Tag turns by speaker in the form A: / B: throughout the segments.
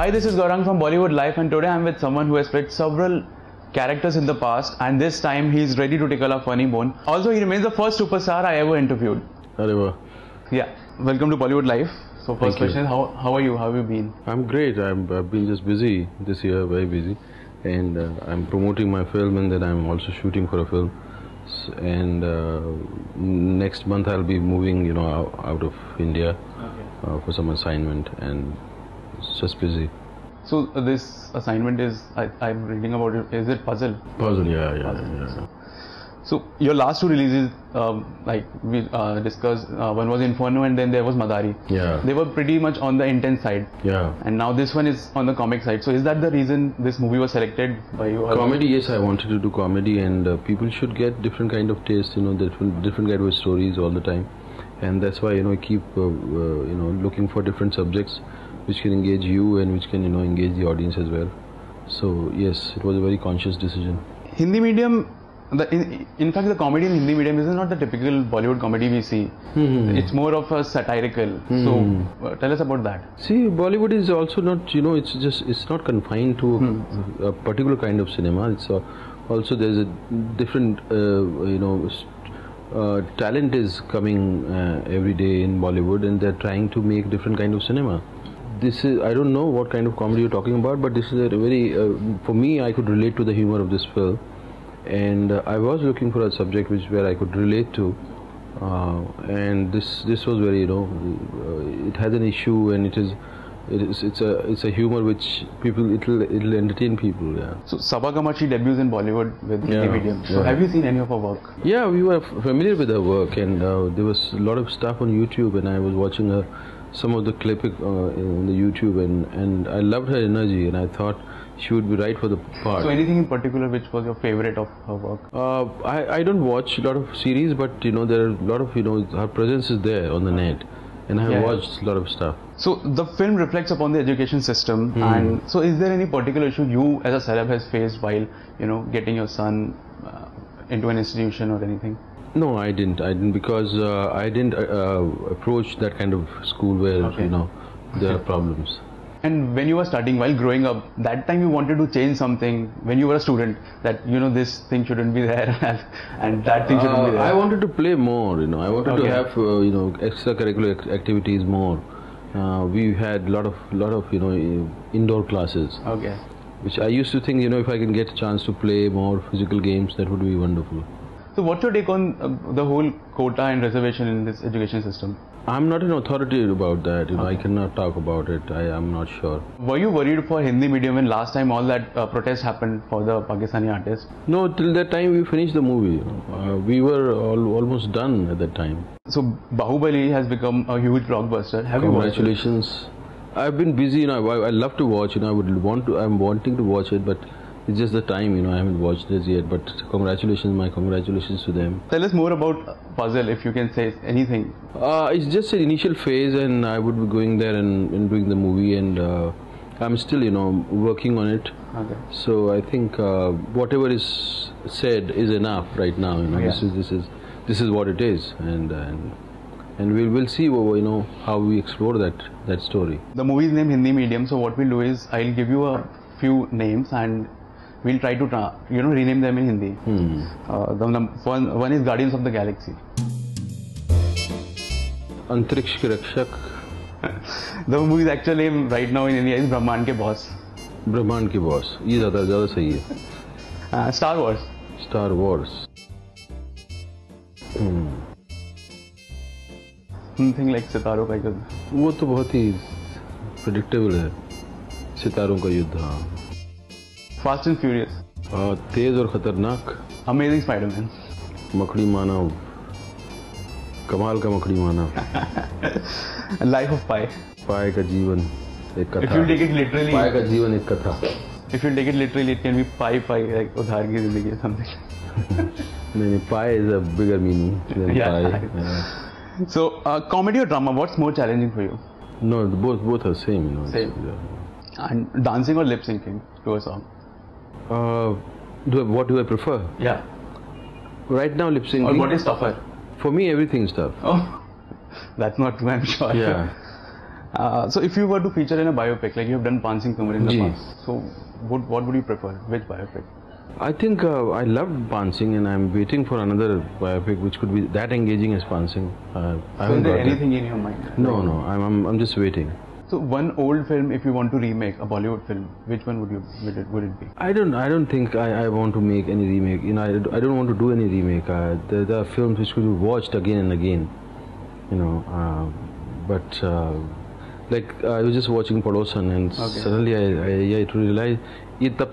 A: Hi, this is Gaurang from Bollywood Life, and today I'm with someone who has played several characters in the past, and this time he's ready to tickle a funny bone. Also, he remains the first superstar I ever interviewed.
B: Areva.
A: Yeah, welcome to Bollywood Life. So first
B: Thank you.
A: question is, how are you? How have you been?
B: I'm great. I've been just busy this year, very busy, and I'm promoting my film, and then I'm also shooting for a film. And next month I'll be moving, out of India for some assignment, and it's just busy.
A: So this assignment is, I'm reading about it, is it puzzle?
B: Puzzle, yeah.
A: So your last two releases, like we discussed, one was Inferno and then there was Madari.
B: Yeah.
A: They were pretty much on the intense side.
B: Yeah.
A: And now this one is on the comic side. So is that the reason this movie was selected by you?
B: Comedy, yes, I wanted to do comedy, and people should get different kind of taste, different kind of stories all the time, and that's why I keep looking for different subjects which can engage you and which can engage the audience as well. So yes, it was a very conscious decision.
A: Hindi medium. In fact, the comedy in Hindi medium is not the typical Bollywood comedy we see. It's more of a satirical. So, tell us about that.
B: See, Bollywood is also not, it's not confined to a particular kind of cinema. It's also there's a different, talent is coming every day in Bollywood, and they're trying to make different kind of cinema. This is, I don't know what kind of comedy you're talking about, but this is a very, for me, I could relate to the humor of this film. And I was looking for a subject where I could relate to, and this was very it has an issue, and it's a humor which it'll entertain people. Yeah.
A: So Sabaa Kamachi debuts in Bollywood with Hindi medium. So have you seen any of her work?
B: Yeah, we were familiar with her work, and there was a lot of stuff on YouTube, and I was watching some of the clipping on the YouTube, and I loved her energy, and I thought she would be right for the part.
A: So anything in particular which was your favorite of her work?
B: I don't watch a lot of series, but there are a lot of her presence is there on the net, and I have watched a lot of stuff.
A: So the film reflects upon the education system, and so is there any particular issue you as a celeb has faced while getting your son into an institution or anything?
B: No, I didn't because I didn't approach that kind of school where there are problems.
A: And when you were studying, while growing up, that time you wanted to change something when you were a student, that this thing shouldn't be there and that thing shouldn't be there.
B: I wanted to play more, I wanted to have extracurricular activities more. We had a lot of indoor classes.
A: Okay.
B: Which I used to think if I can get a chance to play more physical games, that would be wonderful.
A: So what's your take on the whole quota and reservation in this education system?
B: I'm not an authority about that. I cannot talk about it. I am not sure.
A: Were you worried for Hindi medium when last time all that protest happened for the Pakistani artist?
B: No, till that time we finished the movie. We were almost done at that time.
A: So Bahubali has become a huge blockbuster. Have you watched it?
B: Congratulations. I've been busy. I love to watch. I'm wanting to watch it, but it's just the time, I haven't watched this yet, but congratulations, my congratulations to them.
A: Tell us more about Puzzle, if you can say anything.
B: It's just an initial phase, and I would be going there and doing the movie, and I'm still, working on it.
A: Okay.
B: So I think whatever is said is enough right now. This is what it is, and we'll see, how we explore that story.
A: The movie is named Hindi medium, so what we'll do is I'll give you a few names and we'll try to rename them in Hindi. One is Guardians of the Galaxy.
B: Antariksh Ke Rakshak.
A: The movie's actual name right now in India is Brahmand Ke Boss.
B: Brahmand Ke Boss. ये ज़्यादा सही है.
A: Star Wars.
B: Star Wars.
A: Something like सितारों का युद्ध.
B: वो तो बहुत ही predictable है. सितारों का युद्ध. हाँ.
A: Fast and Furious.
B: तेज और खतरनाक.
A: Amazing Spider-Man.
B: मकड़ी मानव. कमाल का मकड़ी मानव.
A: Life of Pi.
B: पाए का जीवन एक कथा.
A: If you take it literally.
B: पाए का जीवन एक कथा.
A: If you take it literally, it can be Pi, like उधार की जिंदगी or something.
B: नहीं, Pi is a bigger meaning than Pi.
A: Yeah. So, comedy or drama, what's more challenging for you?
B: No, both are same.
A: Same. And dancing or lip syncing to a song?
B: What do I prefer?
A: Yeah.
B: Right now, lip syncing.
A: Or what is tougher?
B: For me, everything's tough.
A: Oh, that's not true, I'm sure.
B: Yeah.
A: So if you were to feature in a biopic, like you have done Pan Singh Tomar in the past, so what would you prefer? Which biopic?
B: I think I loved Pan Singh, and I'm waiting for another biopic which could be that engaging as Pan Singh. I
A: So is there anything in your mind?
B: No, I'm just waiting.
A: So one old film, if you want to remake a Bollywood film, which one would it be?
B: I don't think I want to make any remake. You know, I don't want to do any remake. There are films which could be watched again and again. You know, but like I was just watching Padosan, and suddenly I realized ये तब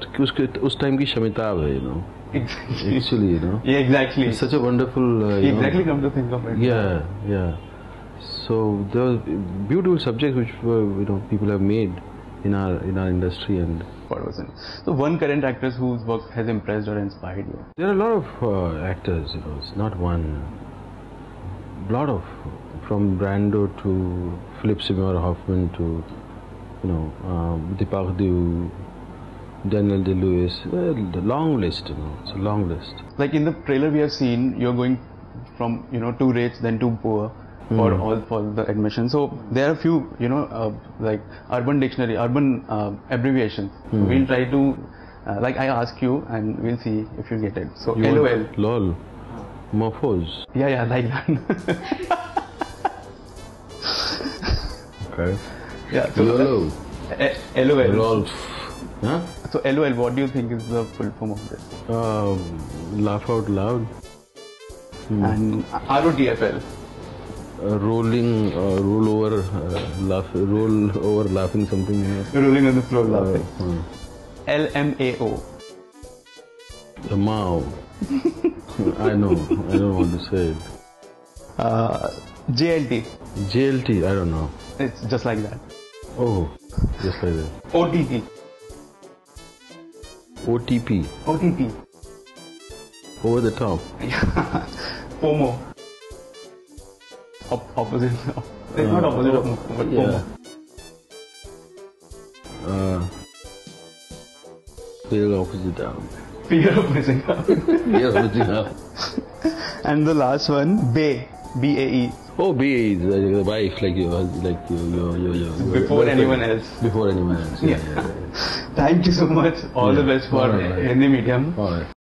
B: उस time की शमिताब है, you know. Actually, you know.
A: Yeah, exactly.
B: It's such a wonderful.
A: Exactly, come to think of it.
B: Yeah. So there are beautiful subjects which people have made in our industry. And
A: so one current actress whose work has impressed or inspired you?
B: There are a lot of actors, you know. It's not one. Lot of, from Brando to Philip Seymour Hoffman to Deepak, Daniel Day-Lewis, the long list, you know. It's a long list.
A: Like in the trailer we have seen, you're going from too rich then too poor for the admission. So there are a few like urban dictionary, urban abbreviations. We'll try to like I ask you and we'll see if you get it. So LOL.
B: LOL. Morphose.
A: Yeah, like that.
B: Okay.
A: Yeah. So
B: YOLO.
A: LOL.
B: LOL. Huh?
A: So LOL, what do you think is the full form of this?
B: Laugh out loud.
A: And ROTFL.
B: Roll over laughing something.
A: Rolling on the floor laughing. LMAO.
B: Mao. I know. I don't want to say it.
A: JLT.
B: JLT. I don't know.
A: It's just like that.
B: Oh, just like that.
A: OTP.
B: OTP.
A: OTP.
B: Over the top.
A: FOMO. Opposite. It's not opposite of FOMO, but FOMO.
B: Fear of opposite out.
A: Fear of missing out.
B: Fear of missing out.
A: And the last one, BAE. BAE.
B: Oh, BAE is the wife, like your
A: Before anyone else.
B: Before anyone else. Yeah.
A: Thank you so much. All the best for Hindi medium.
B: All right.